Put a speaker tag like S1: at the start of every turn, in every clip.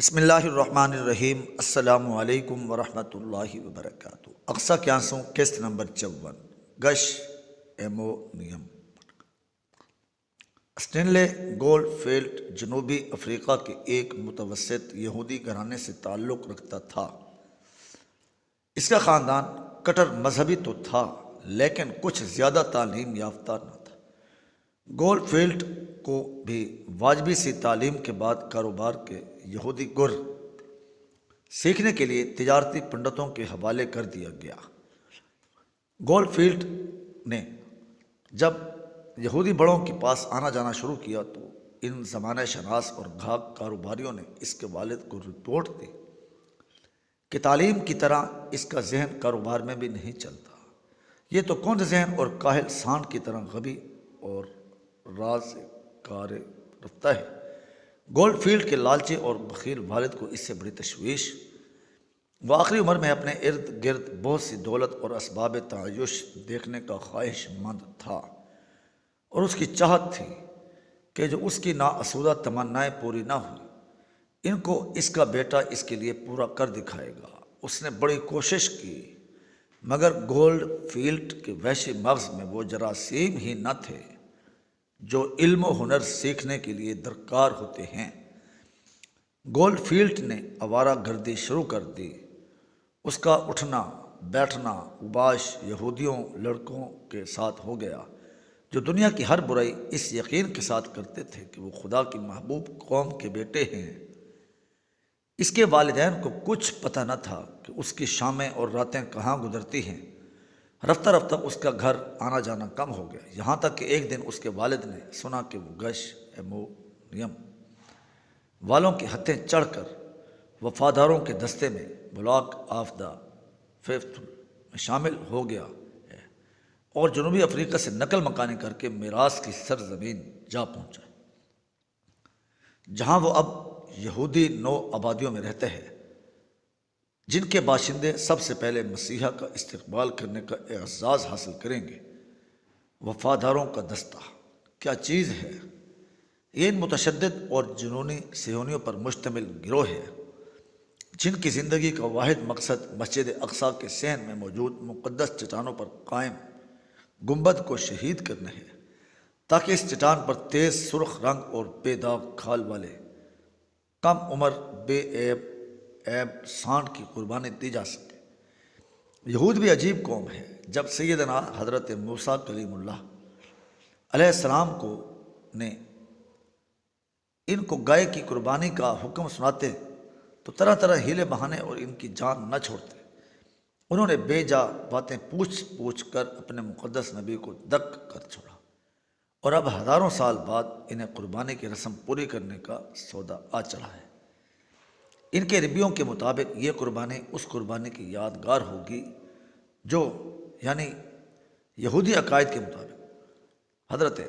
S1: بسم اللہ الرحمن الرحیم۔ السلام علیکم ورحمۃ اللہ وبرکاتہ۔ اقصی کیانسوں قسط نمبر 54 گش ایمونیم۔ اسٹینلے گولڈ فیلڈ جنوبی افریقہ کے ایک متوسط یہودی گھرانے سے تعلق رکھتا تھا۔ اس کا خاندان کٹر مذہبی تو تھا لیکن کچھ زیادہ تعلیم یافتہ نہ تھا۔ گولڈ فیلڈ کو بھی واجبی سی تعلیم کے بعد کاروبار کے یہودی گر سیکھنے کے لیے تجارتی پنڈتوں کے حوالے کر دیا گیا۔ گولڈ فیلڈ نے جب یہودی بڑوں کے پاس آنا جانا شروع کیا تو ان زمانہ شناس اور گھاک کاروباریوں نے اس کے والد کو رپورٹ دی کہ تعلیم کی طرح اس کا ذہن کاروبار میں بھی نہیں چلتا، یہ تو کند ذہن اور کاہل سانڈ کی طرح غبی اور راز کار رفتہ ہے۔ گولڈ فیلڈ کے لالچی اور بخیل والد کو اس سے بڑی تشویش، وہ آخری عمر میں اپنے ارد گرد بہت سی دولت اور اسباب تعیش دیکھنے کا خواہش مند تھا، اور اس کی چاہت تھی کہ جو اس کی نااسودہ تمنائیں پوری نہ ہوئی ان کو اس کا بیٹا اس کے لیے پورا کر دکھائے گا۔ اس نے بڑی کوشش کی مگر گولڈ فیلڈ کے وحشی مغز میں وہ جراثیم ہی نہ تھے جو علم و ہنر سیکھنے کے لیے درکار ہوتے ہیں۔ گولڈ فیلڈ نے آوارہ گردی شروع کر دی۔ اس کا اٹھنا بیٹھنا اوباش یہودیوں لڑکوں کے ساتھ ہو گیا جو دنیا کی ہر برائی اس یقین کے ساتھ کرتے تھے کہ وہ خدا کی محبوب قوم کے بیٹے ہیں۔ اس کے والدین کو کچھ پتہ نہ تھا کہ اس کی شامیں اور راتیں کہاں گزرتی ہیں۔ رفتہ رفتہ اس کا گھر آنا جانا کم ہو گیا، یہاں تک کہ ایک دن اس کے والد نے سنا کہ وہ گش ایمونیم والوں کی ہتھیں چڑھ کر وفاداروں کے دستے میں بلاک آف دا فیفتھ میں شامل ہو گیا ہے اور جنوبی افریقہ سے نقل مکانی کر کے میراث کی سرزمین جا پہنچا، جہاں وہ اب یہودی نو آبادیوں میں رہتے ہیں جن کے باشندے سب سے پہلے مسیحا کا استقبال کرنے کا اعزاز حاصل کریں گے۔ وفاداروں کا دستہ کیا چیز ہے؟ یہ ان متشدد اور جنونی صہیونیوں پر مشتمل گروہ ہے جن کی زندگی کا واحد مقصد مسجد اقصی کے صحن میں موجود مقدس چٹانوں پر قائم گنبد کو شہید کرنا ہے تاکہ اس چٹان پر تیز سرخ رنگ اور بے داغ کھال والے کم عمر بے عیب سانڈ کی قربانی دی جا سکے۔ یہود بھی عجیب قوم ہے۔ جب سیدنا حضرت موسیٰ کلیم اللہ علیہ السلام کو نے ان کو گائے کی قربانی کا حکم سناتے تو طرح طرح ہیلے بہانے اور ان کی جان نہ چھوڑتے۔ انہوں نے بے جا باتیں پوچھ پوچھ کر اپنے مقدس نبی کو دک کر چھوڑا، اور اب ہزاروں سال بعد انہیں قربانی کی رسم پوری کرنے کا سودا آ چڑھا ہے۔ ان کے ربیوں کے مطابق یہ قربانی اس قربانی کی یادگار ہوگی جو یعنی یہودی عقائد کے مطابق حضرت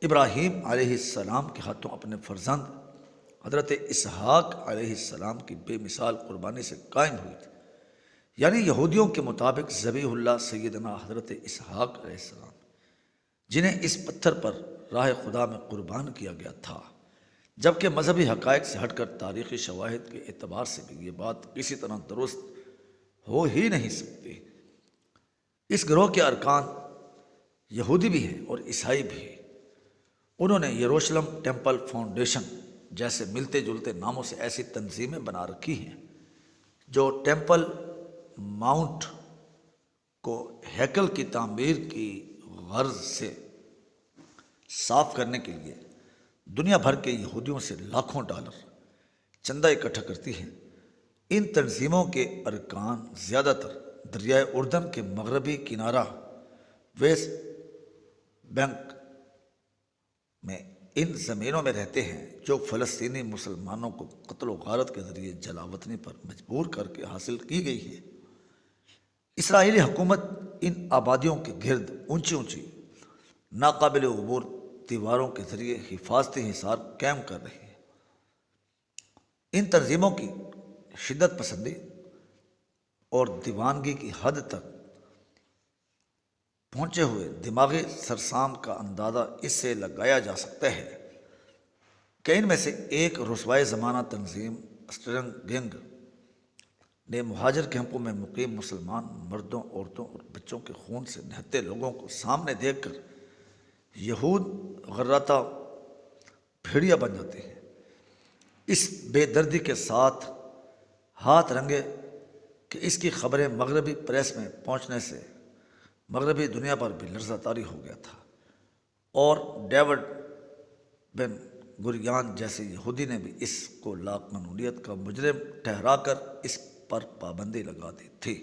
S1: ابراہیم علیہ السلام کے ہاتھوں اپنے فرزند حضرت اسحاق علیہ السلام کی بے مثال قربانی سے قائم ہوئی تھی۔ یعنی یہودیوں کے مطابق ذبیح اللہ سیدنا حضرت اسحاق علیہ السلام جنہیں اس پتھر پر راہ خدا میں قربان کیا گیا تھا، جبکہ مذہبی حقائق سے ہٹ کر تاریخی شواہد کے اعتبار سے بھی یہ بات کسی طرح درست ہو ہی نہیں سکتی۔ اس گروہ کے ارکان یہودی بھی ہیں اور عیسائی بھی ہیں۔ انہوں نے یروشلم ٹیمپل فاؤنڈیشن جیسے ملتے جلتے ناموں سے ایسی تنظیمیں بنا رکھی ہیں جو ٹیمپل ماؤنٹ کو ہیکل کی تعمیر کی غرض سے صاف کرنے کے لیے دنیا بھر کے یہودیوں سے لاکھوں ڈالر چندہ اکٹھا کرتی ہیں۔ ان تنظیموں کے ارکان زیادہ تر دریائے اردن کے مغربی کنارہ ویسٹ بینک میں ان زمینوں میں رہتے ہیں جو فلسطینی مسلمانوں کو قتل و غارت کے ذریعے جلا وطنی پر مجبور کر کے حاصل کی گئی ہے۔ اسرائیلی حکومت ان آبادیوں کے گرد اونچی اونچی ناقابل عبور دیواروں کے ذریعے حفاظتی حصار قائم کر رہی ہے۔ ان تنظیموں کی شدت پسندی اور دیوانگی کی حد تک پہنچے ہوئے دماغی سرسام کا اندازہ اس سے لگایا جا سکتا ہے کہ ان میں سے ایک رسوائے زمانہ تنظیم اسٹرنگ گینگ نے مہاجر کیمپوں میں مقیم مسلمان مردوں، عورتوں اور بچوں کے خون سے نہتے لوگوں کو سامنے دیکھ کر یہود غراتا بھیڑیا بن جاتے ہیں۔ اس بے دردی کے ساتھ ہاتھ رنگے کہ اس کی خبریں مغربی پریس میں پہنچنے سے مغربی دنیا پر بھی لرزہ طاری ہو گیا تھا، اور ڈیوڈ بن گریان جیسے یہودی نے بھی اس کو لاقانونیت کا مجرم ٹھہرا کر اس پر پابندی لگا دی تھی۔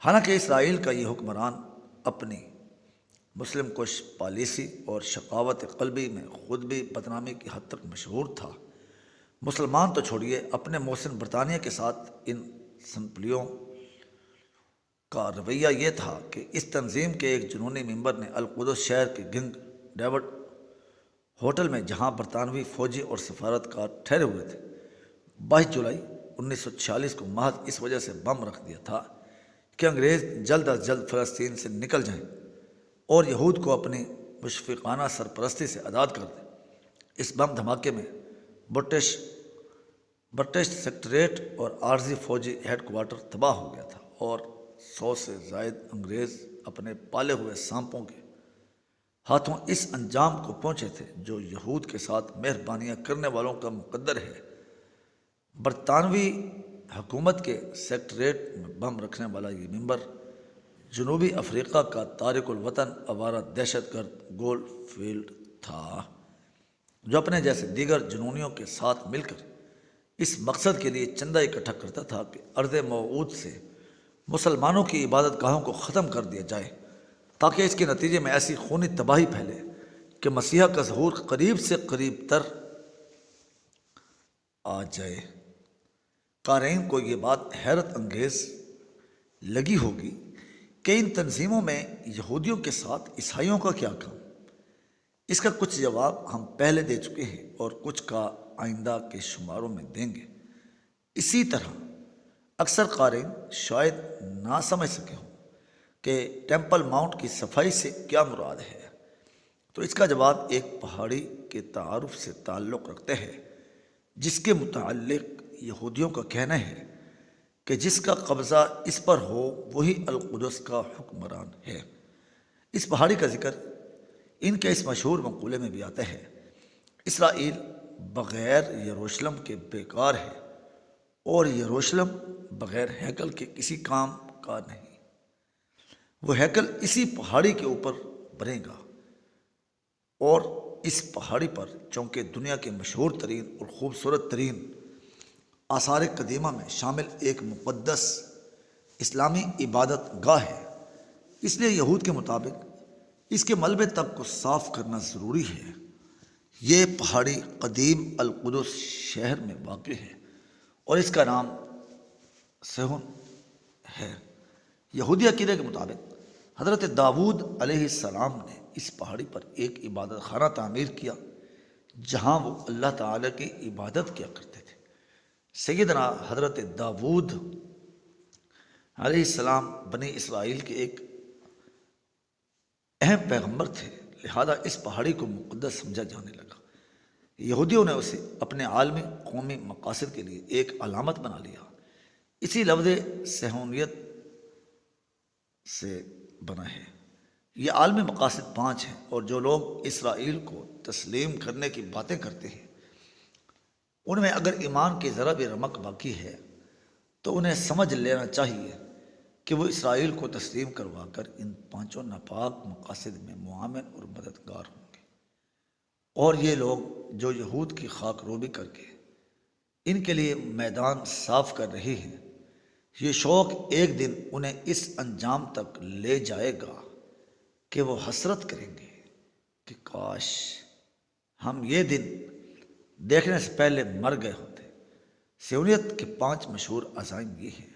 S1: حالانکہ اسرائیل کا یہ حکمران اپنی مسلم کش پالیسی اور شقاوت قلبی میں خود بھی بدنامی کی حد تک مشہور تھا، مسلمان تو چھوڑیے، اپنے محسن برطانیہ کے ساتھ ان سنپلیوں کا رویہ یہ تھا کہ اس تنظیم کے ایک جنونی ممبر نے القدس شہر کے کنگ ڈیوڈ ہوٹل میں، جہاں برطانوی فوجی اور سفارتکار ٹھہرے ہوئے تھے، 22 جولائی 1946 کو محض اس وجہ سے بم رکھ دیا تھا کہ انگریز جلد از جلد فلسطین سے نکل جائیں اور یہود کو اپنی مشفقانہ سرپرستی سے آزاد کر دیں۔ اس بم دھماکے میں برٹش سیکٹریٹ اور عارضی فوجی ہیڈ کوارٹر تباہ ہو گیا تھا، اور 100 سے زائد انگریز اپنے پالے ہوئے سانپوں کے ہاتھوں اس انجام کو پہنچے تھے جو یہود کے ساتھ مہربانیاں کرنے والوں کا مقدر ہے۔ برطانوی حکومت کے سیکٹریٹ میں بم رکھنے والا یہ ممبر جنوبی افریقہ کا تارک الوطن آوارہ دہشت گرد گول فیلڈ تھا، جو اپنے جیسے دیگر جنونیوں کے ساتھ مل کر اس مقصد کے لیے چندہ اکٹھا کرتا تھا کہ ارض موعود سے مسلمانوں کی عبادت گاہوں کو ختم کر دیا جائے، تاکہ اس کے نتیجے میں ایسی خونی تباہی پھیلے کہ مسیحا کا ظہور قریب سے قریب تر آ جائے۔ قارئین کو یہ بات حیرت انگیز لگی ہوگی کہ ان تنظیموں میں یہودیوں کے ساتھ عیسائیوں کا کیا کام؟ اس کا کچھ جواب ہم پہلے دے چکے ہیں اور کچھ کا آئندہ کے شماروں میں دیں گے۔ اسی طرح اکثر قارئین شاید نہ سمجھ سکے ہوں کہ ٹیمپل ماؤنٹ کی صفائی سے کیا مراد ہے، تو اس کا جواب ایک پہاڑی کے تعارف سے تعلق رکھتے ہیں، جس کے متعلق یہودیوں کا کہنا ہے کہ جس کا قبضہ اس پر ہو وہی القدس کا حکمران ہے۔ اس پہاڑی کا ذکر ان کے اس مشہور مقولے میں بھی آتا ہے، اسرائیل بغیر یروشلم کے بیکار ہے اور یروشلم بغیر ہیکل کے کسی کام کا نہیں۔ وہ ہیکل اسی پہاڑی کے اوپر بنے گا، اور اس پہاڑی پر چونکہ دنیا کے مشہور ترین اور خوبصورت ترین آثار قدیمہ میں شامل ایک مقدس اسلامی عبادت گاہ ہے، اس لیے یہود کے مطابق اس کے ملبے تک کو صاف کرنا ضروری ہے۔ یہ پہاڑی قدیم القدس شہر میں واقع ہے اور اس کا نام صہیون ہے۔ یہودی عقیدے کے مطابق حضرت داؤد علیہ السلام نے اس پہاڑی پر ایک عبادت خانہ تعمیر کیا جہاں وہ اللہ تعالیٰ کی عبادت کیا کرتے تھے۔ سیدنا حضرت داؤد علیہ السلام بنی اسرائیل کے ایک اہم پیغمبر تھے، لہذا اس پہاڑی کو مقدس سمجھا جانے لگا۔ یہودیوں نے اسے اپنے عالمی قومی مقاصد کے لیے ایک علامت بنا لیا۔ اسی لفظ صہیونیت سے بنا ہے۔ یہ عالمی مقاصد 5 ہیں، اور جو لوگ اسرائیل کو تسلیم کرنے کی باتیں کرتے ہیں ان میں اگر ایمان کی ذرا بھی رمق باقی ہے تو انہیں سمجھ لینا چاہیے کہ وہ اسرائیل کو تسلیم کروا کر ان 5 ناپاک مقاصد میں معاون اور مددگار ہوں گے، اور یہ لوگ جو یہود کی خاک روبی کر کے ان کے لیے میدان صاف کر رہے ہیں، یہ شوق ایک دن انہیں اس انجام تک لے جائے گا کہ وہ حسرت کریں گے کہ کاش ہم یہ دن دیکھنے سے پہلے مر گئے ہوتے۔ صہیونیت کے 5 مشہور عزائم یہ ہیں۔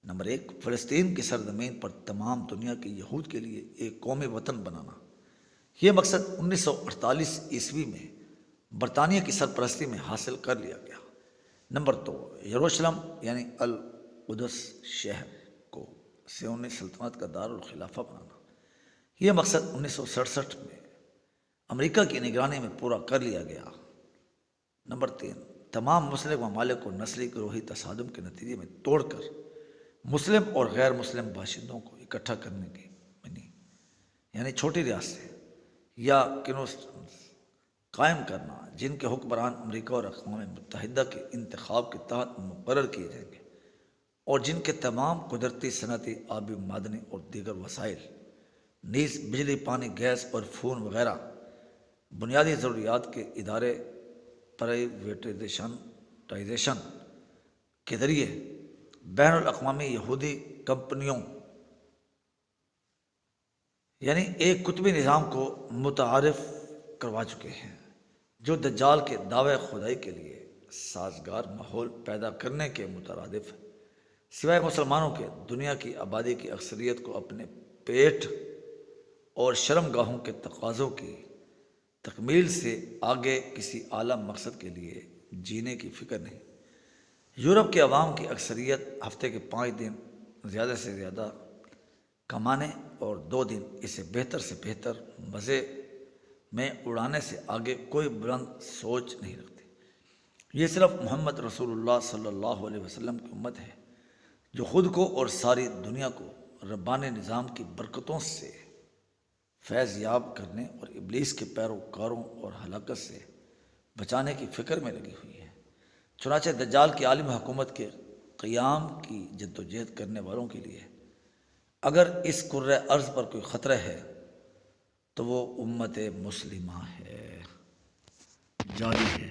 S1: نمبر 1، فلسطین کی سرزمین پر تمام دنیا کے یہود کے لیے ایک قومی وطن بنانا۔ یہ مقصد 1948 عیسوی میں برطانیہ کی سرپرستی میں حاصل کر لیا گیا۔ نمبر 2، یروشلم یعنی القدس شہر کو صہیونی سلطنت کا دارالخلافہ بنانا۔ یہ مقصد 1967 میں امریکہ کی نگرانی میں پورا کر لیا گیا۔ نمبر 3، تمام مسلم ممالک کو نسلی گروہی تصادم کے نتیجے میں توڑ کر مسلم اور غیر مسلم باشندوں کو اکٹھا کرنے کی بنی، یعنی چھوٹی ریاستیں یا کنوسٹنز قائم کرنا، جن کے حکمران امریکہ اور اقوام متحدہ کے انتخاب کے تحت مقرر کیے جائیں گے، اور جن کے تمام قدرتی، صنعتی، آبی، معدنی اور دیگر وسائل نیز بجلی، پانی، گیس اور فون وغیرہ بنیادی ضروریات کے ادارے پرائیویٹائزیشن کے ذریعے بین الاقوامی یہودی کمپنیوں یعنی ایک قطبی نظام کو متعارف کروا چکے ہیں، جو دجال کے دعوے خدائی کے لیے سازگار ماحول پیدا کرنے کے مترادف ہے، سوائے مسلمانوں کے دنیا کی آبادی کی اکثریت کو اپنے پیٹ اور شرم گاہوں کے تقاضوں کی تکمیل سے آگے کسی اعلیٰ مقصد کے لیے جینے کی فکر نہیں۔ یورپ کے عوام کی اکثریت ہفتے کے 5 دن زیادہ سے زیادہ کمانے اور 2 دن اسے بہتر سے بہتر مزے میں اڑانے سے آگے کوئی بلند سوچ نہیں رکھتی۔ یہ صرف محمد رسول اللہ صلی اللہ علیہ وسلم کی امت ہے جو خود کو اور ساری دنیا کو ربانی نظام کی برکتوں سے فیض یاب کرنے اور ابلیس کے پیروکاروں اور ہلاکت سے بچانے کی فکر میں لگی ہوئی ہے۔ چنانچہ دجال کی عالم حکومت کے قیام کی جدوجہد کرنے والوں کے لیے اگر اس کرۂ ارض پر کوئی خطرہ ہے تو وہ امت مسلمہ ہے، جاری ہے۔